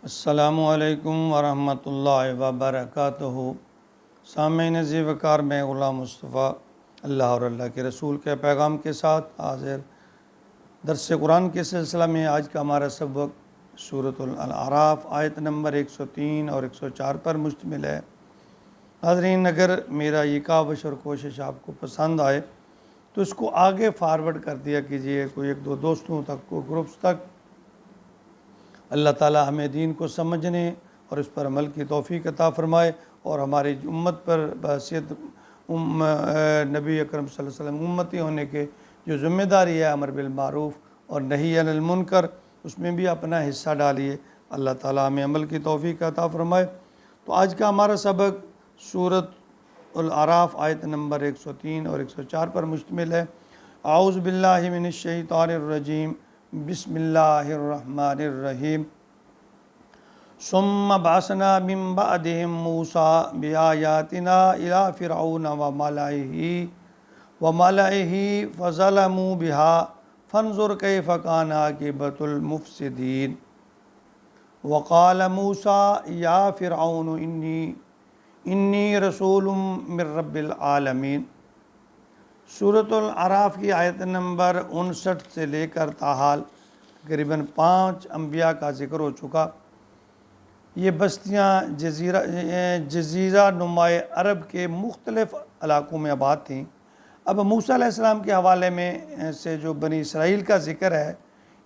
السلام علیکم ورحمۃ اللہ وبرکاتہ۔ سامعین ذی وقار، میں غلام مصطفیٰ اللہ اور اللہ کے رسول کے پیغام کے ساتھ حاضر درس قرآن کے سلسلہ میں آج کا ہمارا سبق سورۃ الاعراف آیت نمبر 103 اور 104 پر مشتمل ہے۔ حاضرین، اگر میرا یہ کاوش اور کوشش آپ کو پسند آئے تو اس کو آگے فارورڈ کر دیا کیجیے، کوئی ایک دو دوستوں تک، کوئی گروپس تک۔ اللہ تعالیٰ ہمیں دین کو سمجھنے اور اس پر عمل کی توفیق عطا فرمائے، اور ہماری امت پر بحیثیت نبی اکرم صلی اللہ علیہ وسلم امتی ہونے کے جو ذمہ داری ہے امر بالمعروف اور نہی عن المنکر، اس میں بھی اپنا حصہ ڈالیے۔ اللہ تعالیٰ ہمیں عمل کی توفیق عطا فرمائے۔ تو آج کا ہمارا سبق سورۃ الاعراف آیت نمبر 103 اور 104 پر مشتمل ہے۔ اعوذ باللہ من الشیطان الرجیم، بسم اللہ الرحمن الرحیم۔ ثم بعثنا من بعدهم موسى بآیاتنا إلى فرعون وملئه فظلموا بها فانظر كيف كان عاقبة المفسدين وقال موسى يا فرعون إني رسول من رب العالمین۔ سورۃ الاعراف کی آیت نمبر 59 سے لے کر تاحال تقریباً 5 انبیاء کا ذکر ہو چکا۔ یہ بستیاں جزیرہ نما عرب کے مختلف علاقوں میں آباد تھیں۔ اب موسیٰ علیہ السلام کے حوالے میں سے جو بنی اسرائیل کا ذکر ہے،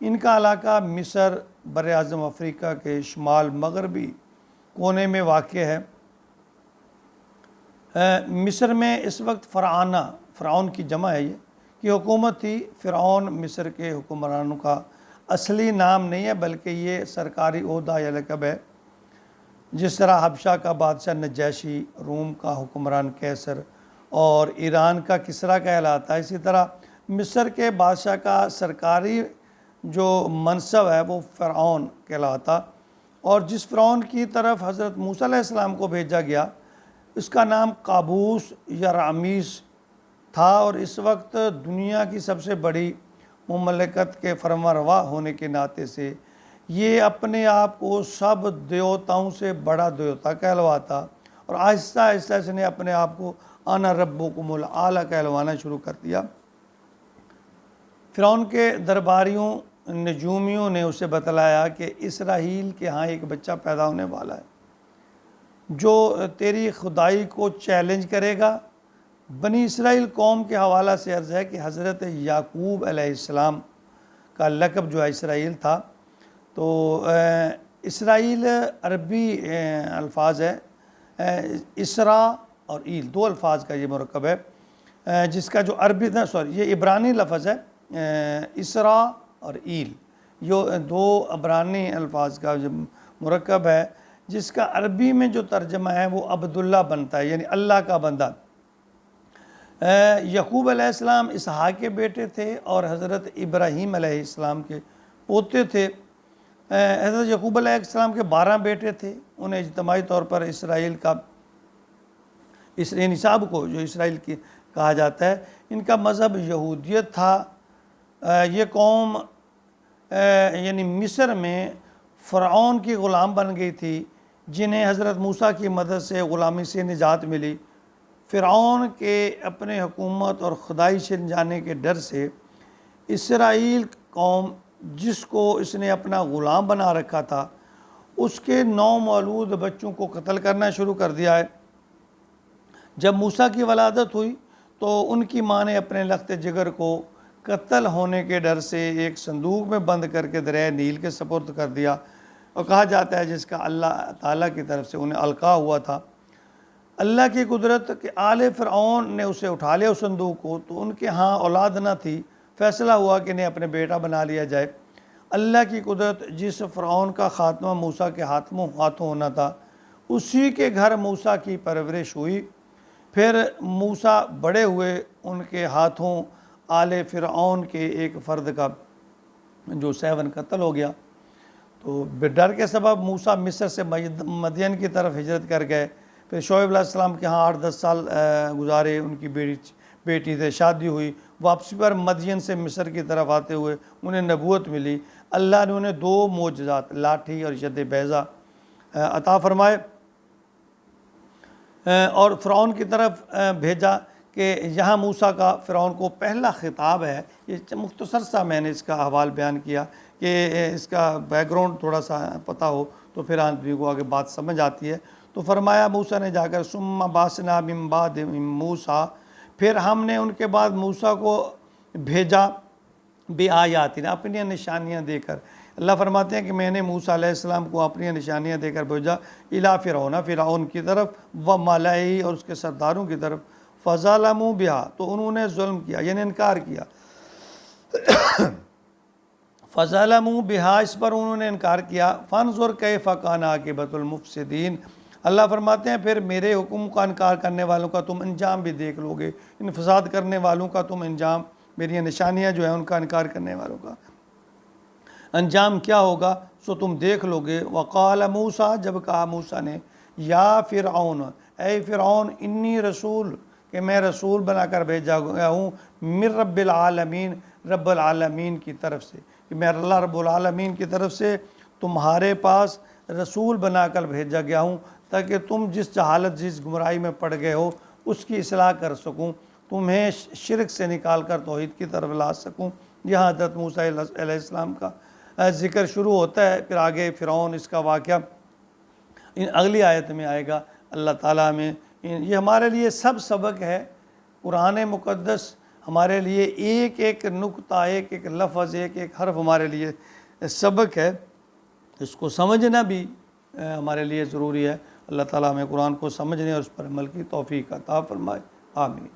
ان کا علاقہ مصر بر اعظم افریقہ کے شمال مغربی کونے میں واقع ہے۔ مصر میں اس وقت فرعون کی جمع ہے، یہ کی حکومت تھی۔ فرعون مصر کے حکمرانوں کا اصلی نام نہیں ہے، بلکہ یہ سرکاری عہدہ یا لقب ہے۔ جس طرح حبشہ کا بادشاہ نجاشی، روم کا حکمران قیصر اور ایران کا کسریٰ کہلاتا ہے، اسی طرح مصر کے بادشاہ کا سرکاری جو منصب ہے وہ فرعون کہلاتا۔ اور جس فرعون کی طرف حضرت موسیٰ علیہ السلام کو بھیجا گیا، اس کا نام قابوس یا رامیس تھا، اور اس وقت دنیا کی سب سے بڑی مملکت کے فرمانروا ہونے کے ناطے سے یہ اپنے آپ کو سب دیوتاؤں سے بڑا دیوتا کہلواتا، اور آہستہ آہستہ اس نے اپنے آپ کو انا ربکم الاعلی کہلوانا شروع کر دیا۔ فرعون کے درباریوں، نجومیوں نے اسے بتلایا کہ اسرائیل کے ہاں ایک بچہ پیدا ہونے والا ہے جو تیری خدائی کو چیلنج کرے گا۔ بنی اسرائیل قوم کے حوالہ سے عرض ہے کہ حضرت یعقوب علیہ السلام کا لقب جو ہے اسرائیل تھا۔ تو اسرائیل عربی الفاظ ہے، اسرا اور ایل، دو الفاظ کا یہ مرکب ہے، جس کا جو عربی یہ عبرانی لفظ ہے، اسرا اور ایل، یہ دو عبرانی الفاظ کا جو مرکب ہے، جس کا عربی میں جو ترجمہ ہے وہ عبداللہ بنتا ہے، یعنی اللہ کا بندہ۔ یعقوب علیہ السلام اسحاق کے بیٹے تھے اور حضرت ابراہیم علیہ السلام کے پوتے تھے۔ حضرت یعقوب علیہ السلام کے 12 بیٹے تھے۔ انہیں اجتماعی طور پر اسرائیل کا نصاب کو جو اسرائیل کی کہا جاتا ہے، ان کا مذہب یہودیت تھا۔ یہ قوم یعنی مصر میں فرعون کی غلام بن گئی تھی، جنہیں حضرت موسیٰ کی مدد سے غلامی سے نجات ملی۔ فرعون کے اپنے حکومت اور خدائی چھن جانے کے ڈر سے اسرائیل قوم، جس کو اس نے اپنا غلام بنا رکھا تھا، اس کے نومولود بچوں کو قتل کرنا شروع کر دیا ہے۔ جب موسیٰ کی ولادت ہوئی تو ان کی ماں نے اپنے لخت جگر کو قتل ہونے کے ڈر سے ایک صندوق میں بند کر کے دریائے نیل کے سپرد کر دیا، اور کہا جاتا ہے جس کا اللہ تعالیٰ کی طرف سے انہیں القاء ہوا تھا۔ اللہ کی قدرت کہ آل فرعون نے اسے اٹھا لیا اس صندوق کو، تو ان کے ہاں اولاد نہ تھی۔ فیصلہ ہوا کہ انہیں اپنے بیٹا بنا لیا جائے۔ اللہ کی قدرت جس فرعون کا خاتمہ موسیٰ کے ہاتھوں ہونا تھا، اسی کے گھر موسیٰ کی پرورش ہوئی۔ پھر موسیٰ بڑے ہوئے، ان کے ہاتھوں آل فرعون کے ایک فرد کا جو 7 قتل ہو گیا۔ تو ڈر کے سبب موسیٰ مصر سے مدین کی طرف ہجرت کر گئے۔ پھر شعیب علیہ السلام کے ہاں 8-10 سال گزارے، ان کی بیٹی سے شادی ہوئی، واپسی پر مدین سے مصر کی طرف آتے ہوئے انہیں نبوت ملی، اللہ نے انہیں 2 معجزات لاٹھی اور ید بیضا عطا فرمائے اور فرعون کی طرف بھیجا کہ یہاں موسیٰ کا فرعون کو پہلا خطاب ہے۔ یہ مختصر سا میں نے اس کا احوال بیان کیا کہ اس کا بیک گراؤنڈ تھوڑا سا پتہ ہو تو پھر آدمی کو آگے بات سمجھ آتی ہے۔ تو فرمایا موسیٰ نے جا کر ثم بعثنا من بعد موسیٰ، پھر ہم نے ان کے بعد موسیٰ کو بھیجا بآیاتنا، اپنی نشانیاں دے کر۔ اللہ فرماتے ہیں کہ میں نے موسیٰ علیہ السلام کو اپنی نشانیاں دے کر بھیجا الی فرعون کی طرف و ملئہ اور اس کے سرداروں کی طرف، فظلموا بها، تو انہوں نے ظلم کیا یعنی انکار کیا، فظلموا بها، اس پر انہوں نے انکار کیا، فانظر کیف کان عاقبۃ المفسدین، اللہ فرماتے ہیں پھر میرے حکم کا انکار کرنے والوں کا تم انجام بھی دیکھ لو گے، ان فساد کرنے والوں کا تم انجام، میری نشانیاں جو ہیں ان کا انکار کرنے والوں کا انجام کیا ہوگا سو تم دیکھ لو گے۔ وقال موسیٰ، جب کہا موسیٰ نے، یا فرعون، اے فرعون، انی رسول، کہ میں رسول بنا کر بھیجا گیا ہوں، من رب العالمین، رب العالمین کی طرف سے، کہ میں اللہ رب العالمین کی طرف سے تمہارے پاس رسول بنا کر بھیجا گیا ہوں تاکہ تم جس جہالت جس گمراہی میں پڑ گئے ہو اس کی اصلاح کر سکوں، تمہیں شرک سے نکال کر توحید کی طرف لا سکوں۔ یہاں حضرت موسیٰ علیہ السلام کا ذکر شروع ہوتا ہے، پھر آگے فرعون اس کا واقعہ اگلی آیت میں آئے گا۔ اللہ تعالیٰ میں یہ ہمارے لیے سب سبق ہے، قرآن مقدس ہمارے لیے ایک ایک نقطہ، ایک ایک لفظ، ایک ایک حرف ہمارے لیے سبق ہے، اس کو سمجھنا بھی ہمارے لیے ضروری ہے۔ اللہ تعالیٰ ہمیں قرآن کو سمجھنے اور اس پر عمل کی توفیق عطا فرمائے، آمین۔